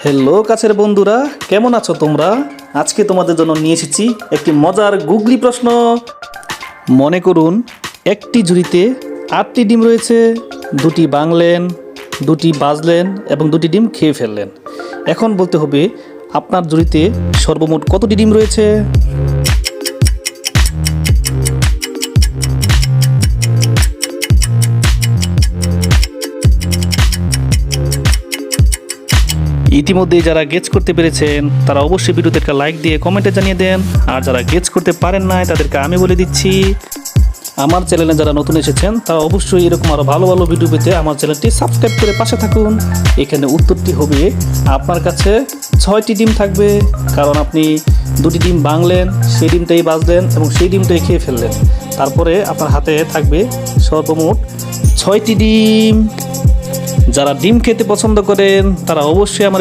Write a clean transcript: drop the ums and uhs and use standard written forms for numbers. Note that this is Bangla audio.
হ্যালো কাছের বন্ধুরা, কেমন আছো তোমরা? আজকে তোমাদের জন্য নিয়ে এসেছি একটি মজার গুগলি প্রশ্ন। মনে করুন একটি ঝুড়িতে 8টি ডিম রয়েছে, 2টি ভাঙলেন, 2টি বাজলেন এবং 2টি ডিম খেয়ে ফেললেন। এখন বলতে হবে আপনার ঝুড়িতে সর্বমোট কতটি ডিম রয়েছে। ইতিমধ্যে যারা গেস করতে পেরেছেন তারা অবশ্যই ভিডিওতে একটা লাইক দিয়ে কমেন্টে জানিয়ে দেন। আর যারা গেস করতে পারেন নাই তাদেরকে আমি বলে দিচ্ছি, আমার চ্যানেলে যারা নতুন এসেছেন তারা অবশ্যই এরকম আরও ভালো ভালো ভিডিও পেতে আমার চ্যানেলটি সাবস্ক্রাইব করে পাশে থাকুন। এখানে উত্তরটি হবে আপনার কাছে 6টি ডিম থাকবে, কারণ আপনি 2টি ডিম ভাঙলেন, সেই ডিমটাই বাজলেন এবং সেই ডিমটাই খেয়ে ফেললেন। তারপরে আপনার হাতে থাকবে সর্বমোট 6টি ডিম। যারা ডিম খেতে পছন্দ করেন তারা অবশ্যই আমার